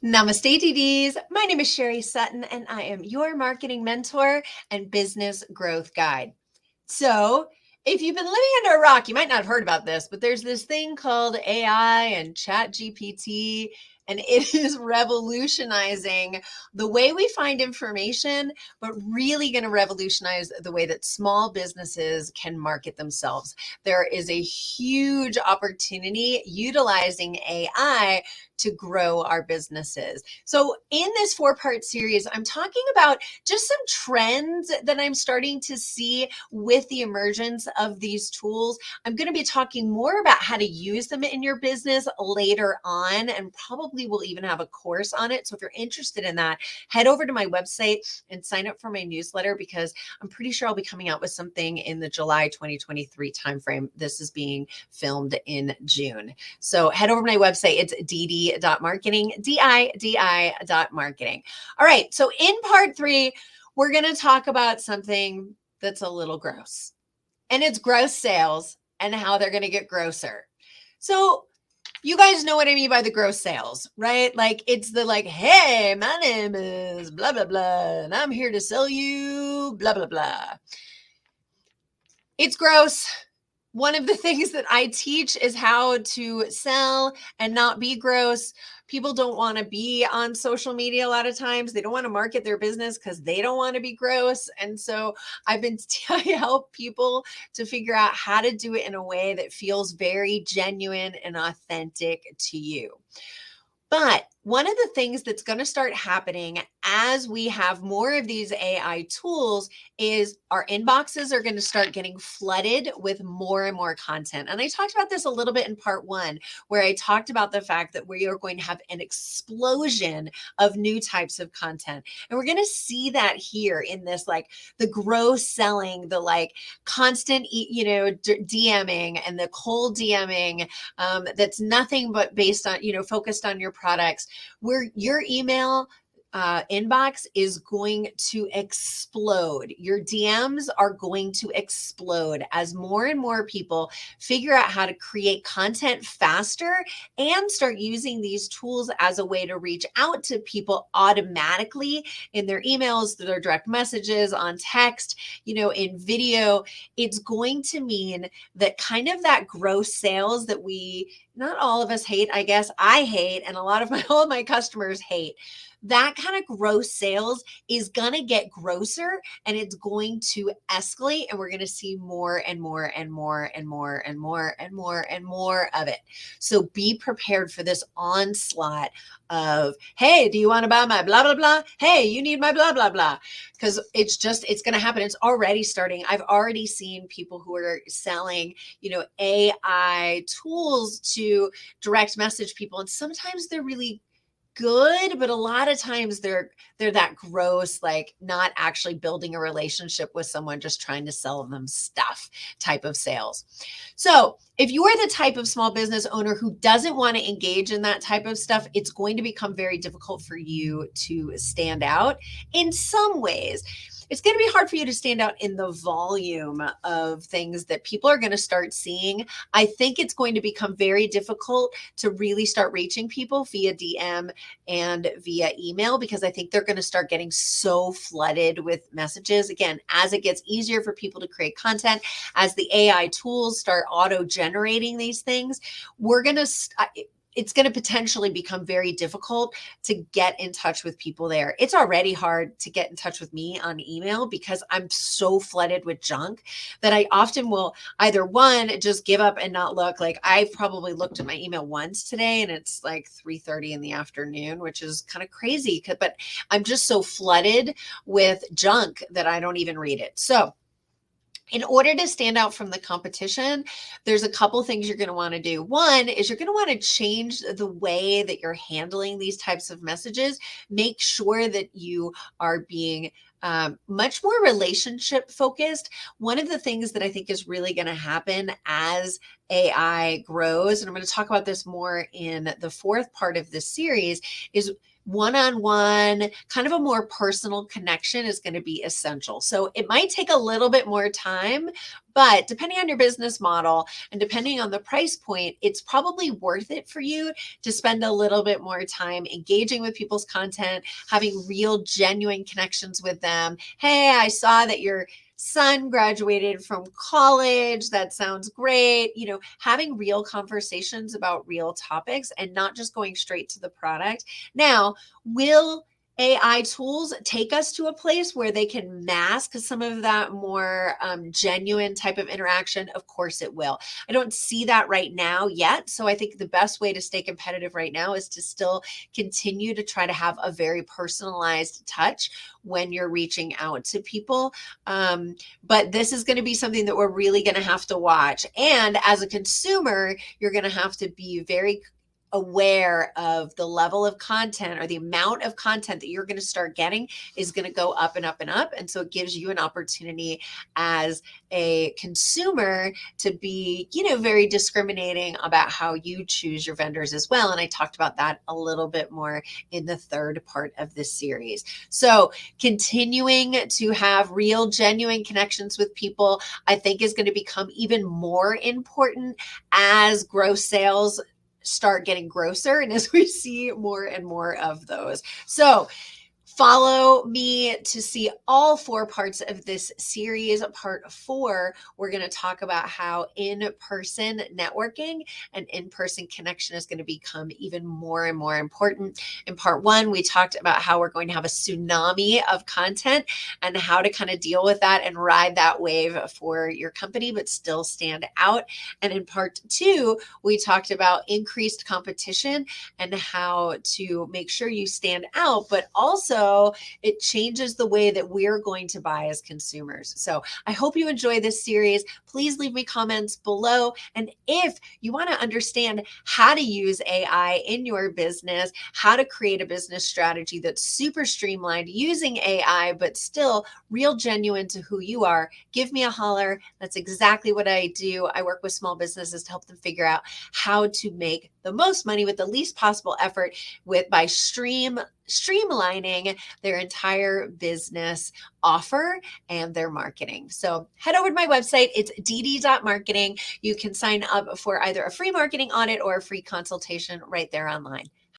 Namaste, DDs. My name is Sherry Sutton, and I am your marketing mentor and business growth guide. So, if you've been living under a rock, you might not have heard about this, but there's this thing called AI and ChatGPT, and it is revolutionizing the way we find information, but really going to revolutionize the way that small businesses can market themselves. There is a huge opportunity utilizing AI to grow our businesses. So, in this 4-part series, I'm talking about just some trends that I'm starting to see with the emergence of these tools. I'm going to be talking more about how to use them in your business later on, and probably will even have a course on it. So, if you're interested in that, head over to my website and sign up for my newsletter, because I'm pretty sure I'll be coming out with something in the July 2023 timeframe. This is being filmed in June. So head over to my website. It's ddi.marketing, didi.marketing. All right. So in part 3, we're going to talk about something that's a little gross, and it's gross sales and how they're going to get grosser. So you guys know what I mean by the gross sales, right? Like, it's the hey, my name is blah, blah, blah, and I'm here to sell you blah, blah, blah. It's gross. One of the things that I teach is how to sell and not be gross. People don't want to be on social media a lot of times. They don't want to market their business because they don't want to be gross. And so I help people to figure out how to do it in a way that feels very genuine and authentic to you. But one of the things that's going to start happening as we have more of these AI tools is our inboxes are going to start getting flooded with more and more content. And I talked about this a little bit in part 1, where I talked about the fact that we are going to have an explosion of new types of content. And we're going to see that here in this, the gross selling, the constant, DMing and the cold DMing, that's nothing but based on, focused on your products, where your email inbox is going to explode. Your DMs are going to explode as more and more people figure out how to create content faster and start using these tools as a way to reach out to people automatically in their emails, through their direct messages, on text, in video. It's going to mean that kind of that gross sales that not all of us hate, I guess I hate, and a lot of all of my customers hate, that kind of gross sales is going to get grosser, and it's going to escalate, and we're going to see more and more and more and more and more and more and more of it. So be prepared for this onslaught of, hey, do you want to buy my blah, blah, blah? Hey, you need my blah, blah, blah. Because it's going to happen. It's already starting. I've already seen people who are selling, AI tools to direct message people. And sometimes they're really good, but a lot of times they're that gross, not actually building a relationship with someone, just trying to sell them stuff type of sales. So if you are the type of small business owner who doesn't want to engage in that type of stuff, it's going to become very difficult for you to stand out. In some ways, it's going to be hard for you to stand out in the volume of things that people are going to start seeing. I think it's going to become very difficult to really start reaching people via DM and via email, because I think they're going to start getting so flooded with messages. Again, as it gets easier for people to create content, as the AI tools start auto-generating these things, it's going to potentially become very difficult to get in touch with people there. It's already hard to get in touch with me on email because I'm so flooded with junk that I often will either, one, just give up and not look. I've probably looked at my email once today, and it's 3:30 in the afternoon, which is kind of crazy, but I'm just so flooded with junk that I don't even read it. So in order to stand out from the competition, there's a couple things you're going to want to do. One is you're going to want to change the way that you're handling these types of messages. Make sure that you are being much more relationship focused. One of the things that I think is really going to happen as AI grows, and I'm going to talk about this more in the 4th part of this series, is one-on-one, kind of a more personal connection is going to be essential. So it might take a little bit more time, but depending on your business model and depending on the price point, it's probably worth it for you to spend a little bit more time engaging with people's content, having real, genuine connections with them. Hey, I saw that your son graduated from college. That sounds great. Having real conversations about real topics and not just going straight to the product. Now, will AI tools take us to a place where they can mask some of that more genuine type of interaction? Of course it will. I don't see that right now yet. So I think the best way to stay competitive right now is to still continue to try to have a very personalized touch when you're reaching out to people. But this is going to be something that we're really going to have to watch. And as a consumer, you're going to have to be very aware of the level of content or the amount of content that you're going to start getting is going to go up and up and up. And so it gives you an opportunity as a consumer to be, very discriminating about how you choose your vendors as well. And I talked about that a little bit more in the third part of this series. So continuing to have real, genuine connections with people, I think is going to become even more important as gross sales start getting grosser and as we see more and more of those. So follow me to see all 4 parts of this series. Part 4, we're going to talk about how in-person networking and in-person connection is going to become even more and more important. In part 1, we talked about how we're going to have a tsunami of content and how to kind of deal with that and ride that wave for your company, but still stand out. And in part 2, we talked about increased competition and how to make sure you stand out, but also it changes the way that we're going to buy as consumers. So I hope you enjoy this series. Please leave me comments below. And if you want to understand how to use AI in your business, how to create a business strategy that's super streamlined using AI, but still real genuine to who you are, give me a holler. That's exactly what I do. I work with small businesses to help them figure out how to make the most money with the least possible effort by streamlining their entire business offer and their marketing. So head over to my website. It's dd.marketing. You can sign up for either a free marketing audit or a free consultation right there online.